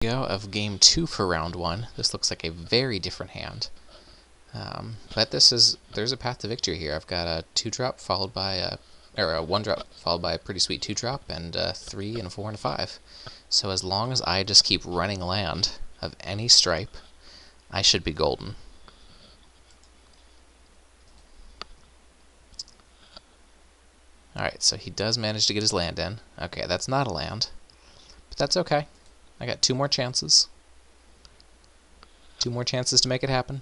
Go of game 2 for round 1. This looks like a very different hand. But there's a path to victory here. I've got a 2-drop followed by a 1-drop followed by a pretty sweet 2-drop and a 3 and a 4 and a 5. So as long as I just keep running land of any stripe, I should be golden. Alright, so he does manage to get his land in. Okay, that's not a land, but that's okay. I got 2 more chances. 2 more chances to make it happen.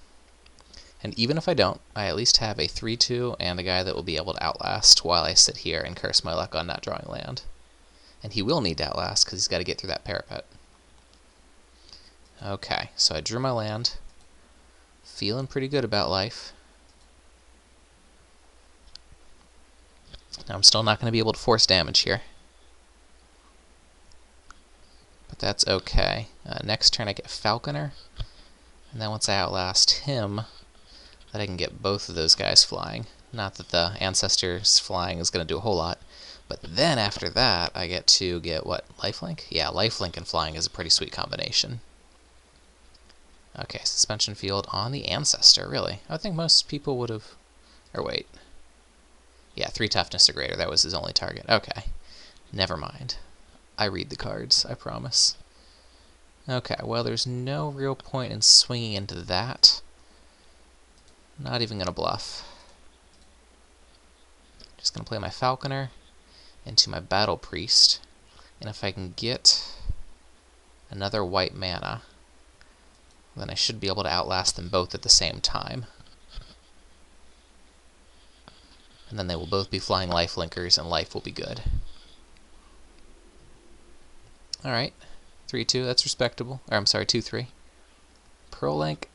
And even if I don't, I at least have a 3-2 and a guy that will be able to outlast while I sit here and curse my luck on not drawing land. And he will need to outlast because he's got to get through that parapet. Okay, so I drew my land. Feeling pretty good about life. Now I'm still not going to be able to force damage here. But that's okay. Next turn I get Falconer. And then once I outlast him, that I can get both of those guys flying. Not that the Ancestors flying is going to do a whole lot. But then after that, I get to get, what, Lifelink? Yeah, Lifelink and flying is a pretty sweet combination. Okay, Suspension Field on the Ancestor, really. I think most people would have... Or wait. Yeah, 3 toughness or greater, that was his only target. Okay, never mind. I read the cards, I promise. Okay, well there's no real point in swinging into that. Not even gonna bluff. Just gonna play my Falconer into my Battle Priest, and if I can get another white mana, then I should be able to outlast them both at the same time. And then they will both be flying Lifelinkers, and life will be good. Alright, 3-2, that's respectable. Or I'm sorry, 2-3. Pearl Link,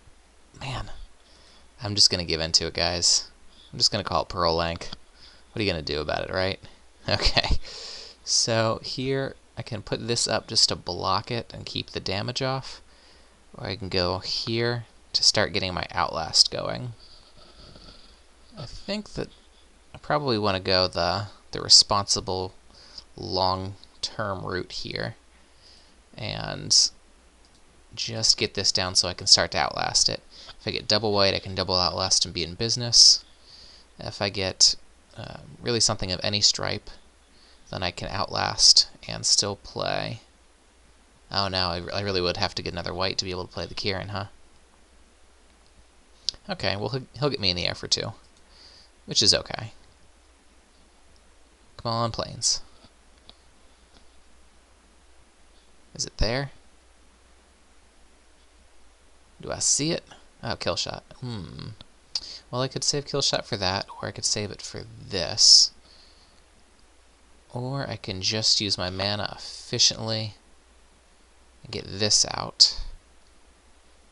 man, I'm just going to give into it, guys. I'm just going to call it Pearl Link. What are you going to do about it, right? Okay, so here I can put this up just to block it and keep the damage off. Or I can go here to start getting my Outlast going. I think that I probably want to go the responsible long-term route here. And just get this down so I can start to outlast it. If I get double white, I can double outlast and be in business. If I get really something of any stripe, then I can outlast and still play. Oh no, I really would have to get another white to be able to play the Kieran, huh? Okay, well he'll get me in the air for 2, which is okay. Come on, planes. Is it there? Do I see it? Oh, kill shot. Well, I could save kill shot for that, or I could save it for this. Or I can just use my mana efficiently and get this out.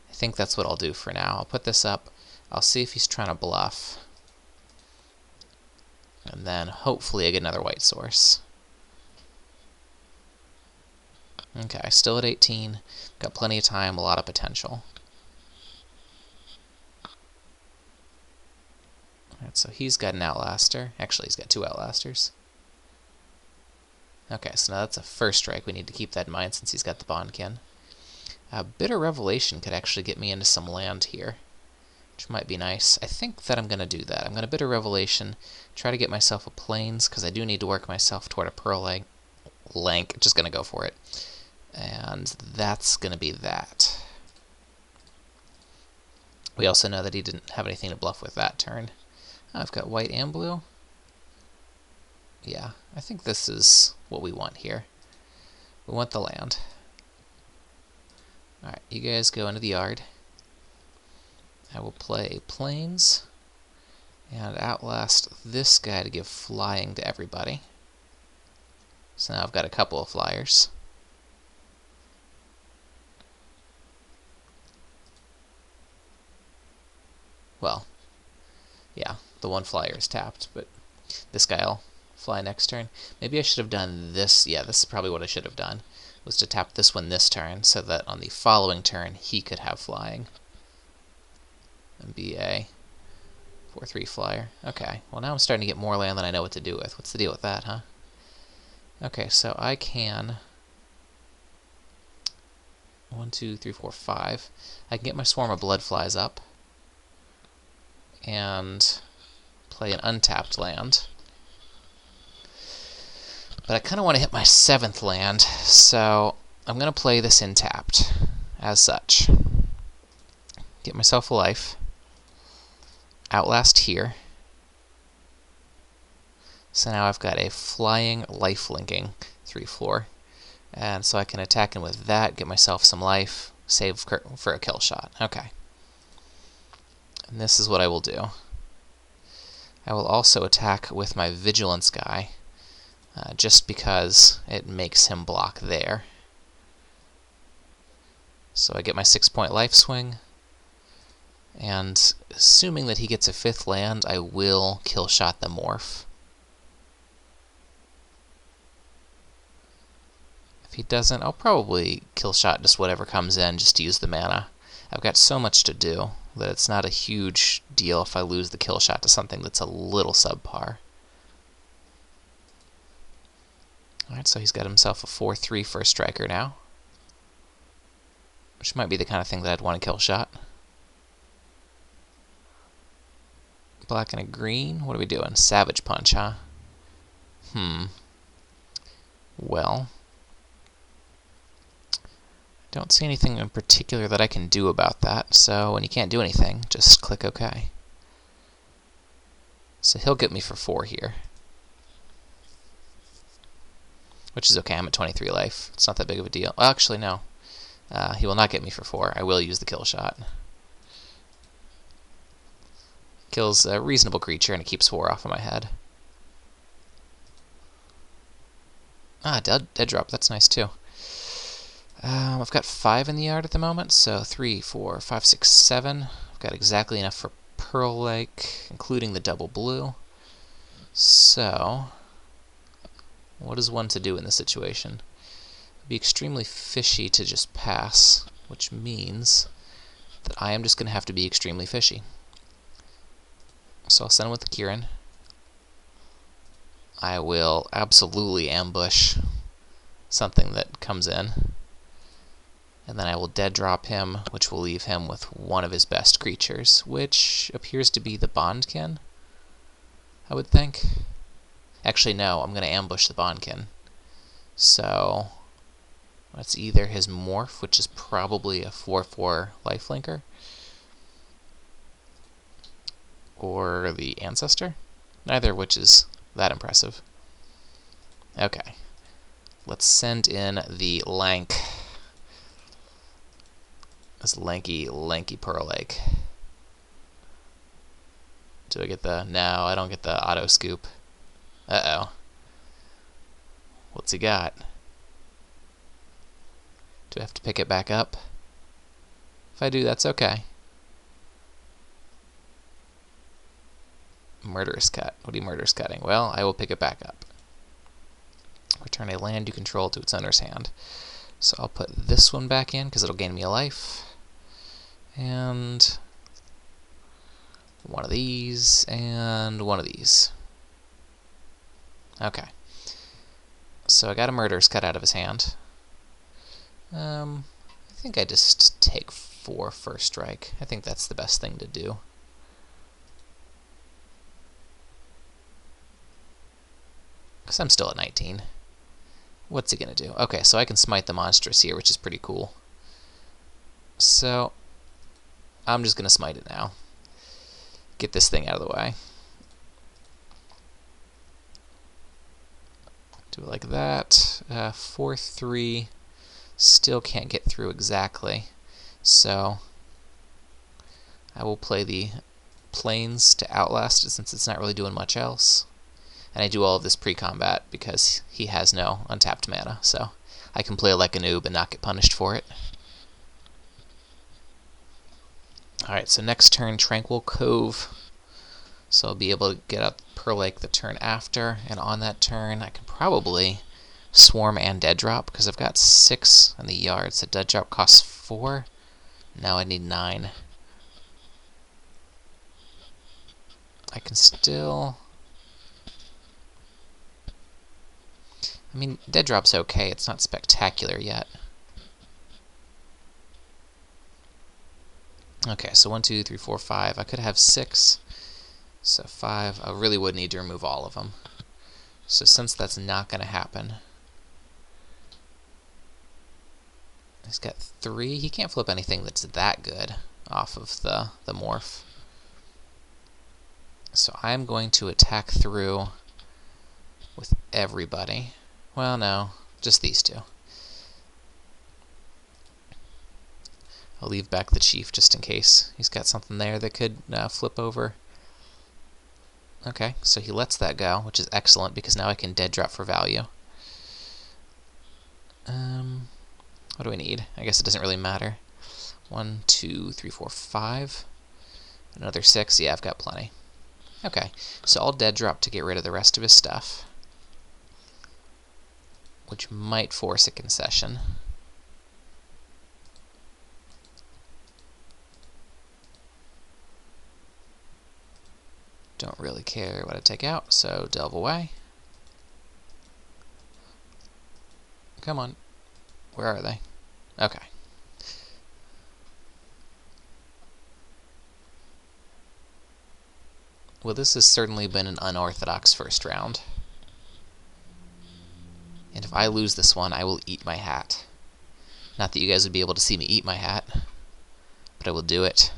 I think that's what I'll do for now. I'll put this up. I'll see if he's trying to bluff. And then hopefully I get another white source. Okay, still at 18. Got plenty of time, a lot of potential. Alright, so he's got an Outlaster. Actually, he's got 2 Outlasters. Okay, so now that's a first strike. We need to keep that in mind since he's got the Bondkin. Bitter Revelation could actually get me into some land here, which might be nice. I think that I'm going to do that. I'm going to Bitter Revelation, try to get myself a Plains, because I do need to work myself toward a Pearl Link. Just going to go for it. And that's going to be that. We also know that he didn't have anything to bluff with that turn. I've got white and blue. Yeah, I think this is what we want here. We want the land. Alright, you guys go into the yard. I will play Plains and outlast this guy to give flying to everybody. So now I've got a couple of flyers. Well, yeah, the 1 flyer is tapped, but this guy'll fly next turn. Maybe I should have done this. Yeah, this is probably what I should have done, was to tap this one this turn so that on the following turn he could have flying. And be a 4-3 flyer. Okay, well now I'm starting to get more land than I know what to do with. What's the deal with that, huh? Okay, so I can 1, 2, 3, 4, 5. I can get my swarm of bloodflies up and play an untapped land. But I kind of want to hit my 7th land, so I'm going to play this in tapped as such. Get myself a life. Outlast here. So now I've got a flying life linking 3/4. And so I can attack him with that, get myself some life, save for a kill shot. Okay. And this is what I will do. I will also attack with my Vigilance guy, just because it makes him block there. So I get my 6-point life swing, and assuming that he gets a 5th land, I will kill shot the morph. If he doesn't, I'll probably kill shot just whatever comes in just to use the mana. I've got so much to do that it's not a huge deal if I lose the kill shot to something that's a little subpar. Alright, so he's got himself a 4/3 first striker now, which might be the kind of thing that I'd want to kill shot. Black and a green. What are we doing? Savage Punch, huh? Well, don't see anything in particular that I can do about that, so when you can't do anything, just click OK. So he'll get me for 4 here, which is okay. I'm at 23 life. It's not that big of a deal. Well, actually, no. He will not get me for 4. I will use the kill shot. Kills a reasonable creature, and it keeps 4 off of my head. Dead drop. That's nice, too. I've got 5 in the yard at the moment, so 3, 4, 5, 6, 7. I've got exactly enough for Pearl Lake, including the double blue. So, what is one to do in this situation? It'd be extremely fishy to just pass, which means that I am just going to have to be extremely fishy. So I'll send him with the Kieran. I will absolutely ambush something that comes in. And then I will dead drop him, which will leave him with one of his best creatures, which appears to be the Bondkin, I would think. Actually, no, I'm going to ambush the Bondkin. So that's either his Morph, which is probably a 4/4 lifelinker, or the Ancestor, neither of which is that impressive. Okay, let's send in the Lank. This lanky Pearl Lake. Do I get the... No, I don't get the auto scoop. Uh-oh. What's he got? Do I have to pick it back up? If I do, that's okay. Murderous Cut. What are you murderous cutting? Well, I will pick it back up. Return a land you control to its owner's hand. So I'll put this one back in because it'll gain me a life. And one of these, and one of these. Okay. So I got a Murderous Cut out of his hand. I think I just take 4 first strike. I think that's the best thing to do. Because I'm still at 19. What's he going to do? Okay, so I can smite the monstrous here, which is pretty cool. So I'm just going to smite it now. Get this thing out of the way. Do it like that. 4/3. Still can't get through exactly. So I will play the Plains to outlast it since it's not really doing much else. And I do all of this pre-combat because he has no untapped mana. So I can play like a noob and not get punished for it. Alright, so next turn, Tranquil Cove. So I'll be able to get up Pearl Lake the turn after, and on that turn I can probably Swarm and Dead Drop, because I've got 6 in the yard, so Dead Drop costs 4. Now I need 9. I can still... I mean, Dead Drop's okay, it's not spectacular yet. Okay, so 1, 2, 3, 4, 5. I could have 6. So 5. I really would need to remove all of them. So since that's not going to happen, he's got 3. He can't flip anything that's that good off of the morph. So I'm going to attack through with everybody. Well, no, just these 2. I'll leave back the chief just in case he's got something there that could flip over. Okay, so he lets that go, which is excellent because now I can dead drop for value. What do I need? I guess it doesn't really matter. 1, 2, 3, 4, 5. Another 6. Yeah, I've got plenty. Okay, so I'll dead drop to get rid of the rest of his stuff, which might force a concession. Don't really care what I take out, so delve away. Come on. Where are they? Okay. Well, this has certainly been an unorthodox first round. And if I lose this one, I will eat my hat. Not that you guys would be able to see me eat my hat, but I will do it.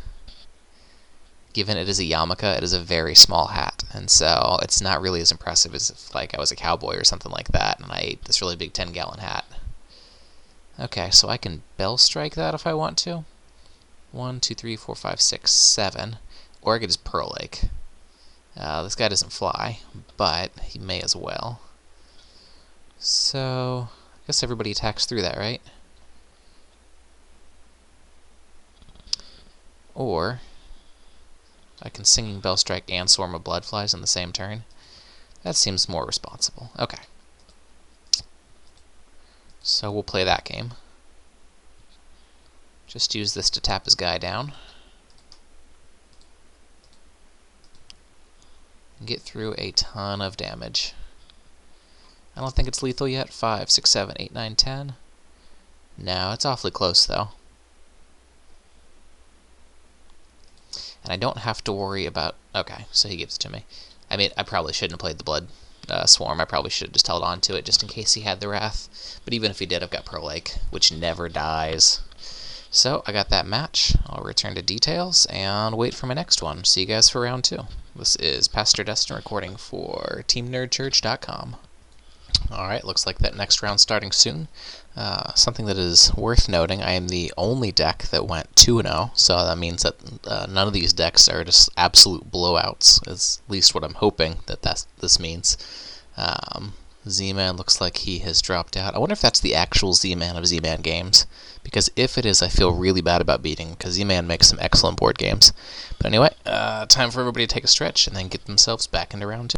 Given it is a yarmulke, it is a very small hat, and so it's not really as impressive as if like I was a cowboy or something like that, and I ate this really big 10-gallon hat. Okay, so I can bell strike that if I want to. 1, 2, 3, 4, 5, 6, 7. Or I could just Pearl Lake. This guy doesn't fly, but he may as well. So, I guess everybody attacks through that, right? Or I can Singing Bell Strike and Swarm of Bloodflies in the same turn. That seems more responsible. Okay. So we'll play that game. Just use this to tap his guy down. And get through a ton of damage. I don't think it's lethal yet. 5, 6, 7, 8, 9, 10. No, it's awfully close though. And I don't have to worry about... Okay, so he gives it to me. I mean, I probably shouldn't have played the Blood Swarm. I probably should have just held on to it just in case he had the Wrath. But even if he did, I've got Pearl Lake, which never dies. So, I got that match. I'll return to details and wait for my next one. See you guys for round 2. This is Pastor Dustin recording for TeamNerdChurch.com. Alright, looks like that next round's starting soon. Something that is worth noting, I am the only deck that went 2-0, so that means that none of these decks are just absolute blowouts, is at least what I'm hoping that this means. Z-Man looks like he has dropped out. I wonder if that's the actual Z-Man of Z-Man games, because if it is, I feel really bad about beating, because Z-Man makes some excellent board games. But anyway, time for everybody to take a stretch and then get themselves back into round 2.